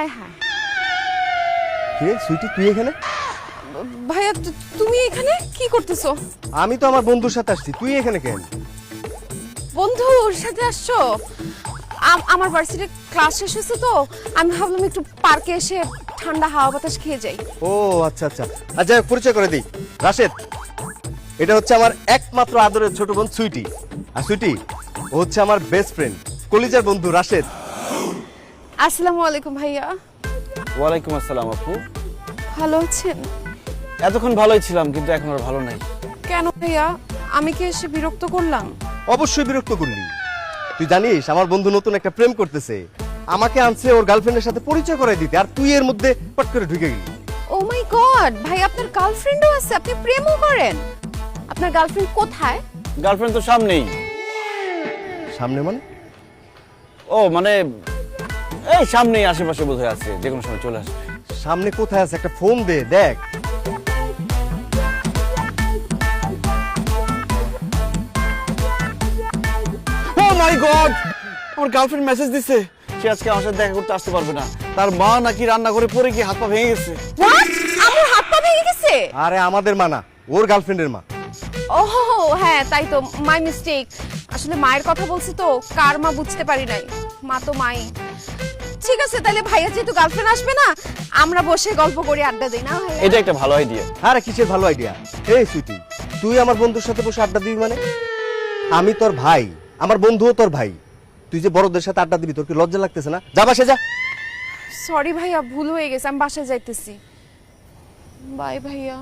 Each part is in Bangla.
হায় হায় কে সুইটি তুই এখানে? ভাইয়া তুমি এখানে কি করতেছো? আমি তো আমার বন্ধুর সাথে আসছি, তুই এখানে কেন? বন্ধুর সাথে আসছো? আমার ভার্সিটির ক্লাস শেষ হয়েছে তো আমি ভাবলাম একটু পার্কে এসে ঠান্ডা হাওয়া বাতাস খেয়ে যাই। ও আচ্ছা আচ্ছা আচ্ছা, পরিচয় করে দিই, রাশেদ। এটা হচ্ছে আমার একমাত্র আদরের ছোট বোন সুইটি। আর সুইটি ও হচ্ছে আমার বেস্ট ফ্রেন্ড, কলিজার বন্ধু রাশেদ। আসসালামু আলাইকুম ভাইয়া। ওয়ালাইকুম আসসালাম আপু। ভালো আছেন? এতক্ষণ ভালোই ছিলাম, কিন্তু এখন আর ভালো নাই। কেন ভাইয়া, আমি কি এসে বিরক্ত করলাম? অবশ্যই বিরক্ত করলি। তুই জানিস আমার বন্ধু নতুন একটা প্রেম করতেছে, আমাকে আনছে ওর গার্লফ্রেন্ডের সাথে পরিচয় করে দিতে, আর তুই এর মধ্যে পট করে ঢুকে গেলি। ও মাই গড, ভাই আপনার গার্লফ্রেন্ডও আছে, আপনি প্রেমও করেন? আপনার গার্লফ্রেন্ড কোথায়? গার্লফ্রেন্ড তো সামনেই। সামনে মানে? ও মানে এই সামনেই, আশেপাশে বোধহয় আছে, যে কোনো সময় চলে আসবে। সামনে কোথায় আছে? একটা ফোন দে, দেখ। ও মাই গড, আমার গার্লফ্রেন্ড মেসেজ দিছে সে আজকে আমার সাথে দেখা করতে আসতে পারবে না। তার মা নাকি রান্না করে পড়ে গিয়ে হাত পা ভেঙে গেছে। হোয়াট? আমার হাত পা ভেঙে গেছে? আরে আমাদের মা না, ওর গার্লফ্রেন্ডের মা। ওহ হ্যাঁ, তাই তো, মাই মিস্টেক। আসলে মায়ের কথা বলছি তো, কার মা বুঝতে পারি নাই। মা তো মাই। ঠিক আছে, তাহলে ভাইয়া যেহেতু গার্লফ্রেন্ড আসবে না, আমরা বসে গল্প করে আড্ডা দিই না ভাইয়া? এটা একটা ভালো আইডিয়া। আরে কিসের ভালো আইডিয়া? এই সুইটি, তুই আমার বন্ধুর সাথে বসে আড্ডা দিবি মানে? আমি তোর ভাই, আমার বন্ধুও তোর ভাই। তুই যে বড়দের সাথে আড্ডা দিবি, তোর কি লজ্জা লাগতেছে না? যা বাসে যা। সরি ভাইয়া, ভুল হয়ে গেছে, আমি বাসায় যাইতেছি। বাই ভাইয়া।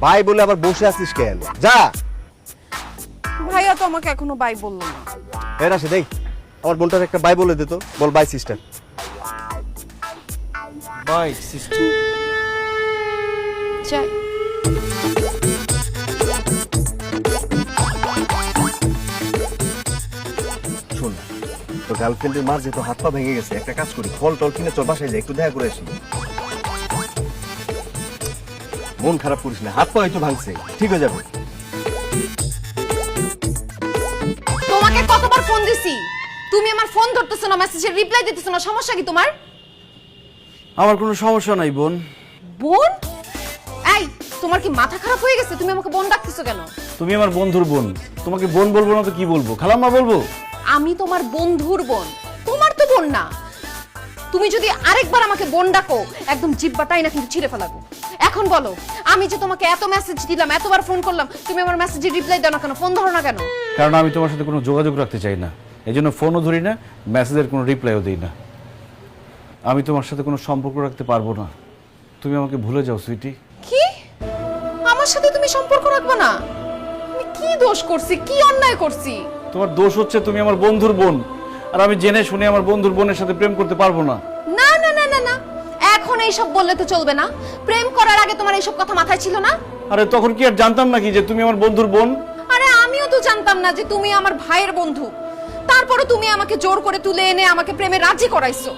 ভাই বলে আবার বসে আছিস কেন? যা। ভাইয়া তো আমাকে এখনো বাই বললো না। এর আসে দেই, আমার বোনটার একটা বাই বলে দে তো। বল বাই সিস্টার। Bye sister. যাই। শোন, তো গার্লফ্রেন্ডের মার যেহেতু হাত পা ভেঙে গেছে, একটা কাজ করি, ফল টল কিনে চল বাসায় যাই, একটু দেখা করে আসি। মন খারাপ করিস না, হাত পা হয়তো ভাঙছে, ঠিক হয়ে যাবে। তোমাকে কতবার ফোন দিছি, তুমি আমার ফোন ধরতেছো না, মেসেজের রিপ্লাই দিতেছো না, সমস্যা কি তোমার? আমার কোনো সমস্যা নাই বোন। বোন? এই তোমার কি মাথা খারাপ হয়ে গেছে? তুমি আমাকে বোন ডাকতেছো কেন? তুমি আমার বন্ধুর বোন, তোমাকে বোন বলবো না তো কি বলবো? খালাম্মা বলবো? আমি তোমার বন্ধুর বোন, তোমার তো বোন না। তুমি যদি আরেকবার আমাকে বোন ডাকো, একদম জিব্বাটাই না কিন্তু ছিঁড়ে ফেলাবো। এখন বলো, আমি যে তোমাকে এত মেসেজ দিলাম, এতবার ফোন করলাম, তুমি আমার মেসেজে রিপ্লাই দাও না কেন, ফোন ধরো না কেন? কারণ আমি তোমার সাথে কোনো যোগাযোগ রাখতে চাই না, এই জন্য ফোনও ধরি না, মেসেজের কোনো রিপ্লাইও দিই না। আমি তোমার সাথে কোনো সম্পর্ক রাখতে পারবো না, তুমি আমাকে ভুলে যাও সুইটি। কি? আমার সাথে তুমি সম্পর্ক রাখবে না? আমি কি দোষ করছি, কি অন্যায় করছি? তোমার দোষ হচ্ছে তুমি আমার বন্ধুর বোন, আর আমি জেনে শুনে আমার বন্ধুর বোনের সাথে প্রেম করতে পারবো না। না না না না না, এখন এইসব বললে তো চলবে না। প্রেম করার আগে তোমার এইসব কথা মাথায় ছিল না? আরে তখন কি আর জানতাম নাকি যে তুমি আমার বন্ধুর বোন? আরে আমিও তো জানতাম না যে তুমি আমার ভাইয়ের বন্ধু। তারপরে তুমি আমাকে জোর করে তুলে এনে আমাকে প্রেমে রাজি করাইছো।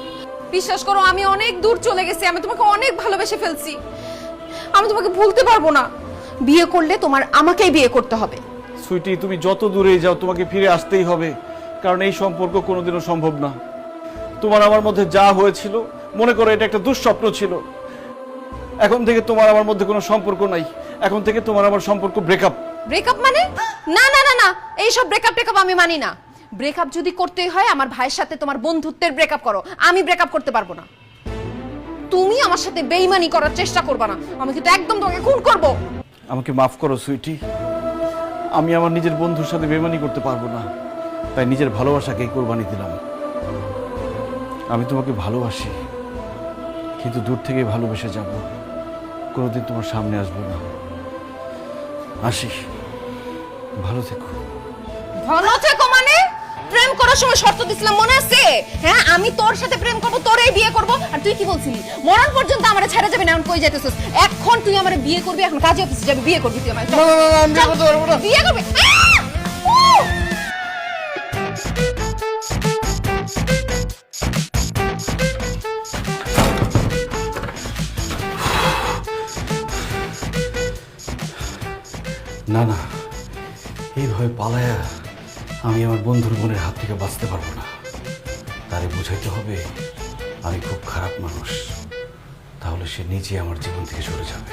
বিশ্বাস করো, আমি অনেক দূর চলে গেছি, আমি তোমাকে অনেক ভালোবেসে ফেলছি। আমি তোমাকে ভুলতে পারবো না। বিয়ে করলে তোমার আমাকেই বিয়ে করতে হবে। সুইটি, তুমি যত দূরেই যাও তোমাকে ফিরে আসতেই হবে, কারণ এই সম্পর্ক কোনোদিনও সম্ভব না। তোমার আমার মধ্যে যা হয়েছিল মনে করো এটা একটা দুঃস্বপ্ন ছিল। এখন থেকে তোমার আমার মধ্যে কোনো সম্পর্ক নাই, এখন থেকে তোমার আমার সম্পর্ক ব্রেকআপ। ব্রেকআপ মানে? না না না না, এইসব ব্রেকআপ আমি মানি না। ব্রেকআপ যদি করতেই হয় আমার ভাইয়ের সাথে তোমার বন্ধুত্বের ব্রেকআপ করো, আমি ব্রেকআপ করতে পারবো না। তুমি আমার সাথে বেইমানি করার চেষ্টা করবে না, আমি কিন্তু একদম তোমাকে খুন করব। আমাকে মাফ করো সুইটি, আমি আমার নিজের বন্ধুর সাথে বেইমানি করতে পারবো না, তাই নিজের ভালোবাসাকেই কোরবানি দিলাম। আমি তোমাকে ভালোবাসি, কিন্তু দূর থেকে ভালোবেসে যাব, কোনোদিন তোমার সামনে আসবো না। আসি, ভালো থেকো। ভালো থেকো মানে? প্রেম করার সময় শর্ত দিছিলাম, মনে আছে? হ্যাঁ, আমি তোর সাথে প্রেম করব, তোরেই বিয়ে করব। আর তুই কি বলছিলি? মরণ পর্যন্ত আমারে ছেড়ে যাবে না, এখন কই যাইতেছিস? এখন তুই আমারে বিয়ে করবি, এখন কাজে অফিসে যাবি, বিয়ে করবি তুই আমারে। না, না, না, না, আমি বিয়ে করতে পারবো না। বিয়ে করবি? না না, এইভাবে পালায়া আমি আমার বন্ধুর বোনের হাত থেকে বাঁচতে পারবো না। তারে বুঝাইতে হবে আমি খুব খারাপ মানুষ, তাহলে সে নিজে আমার জীবন থেকে সরে যাবে।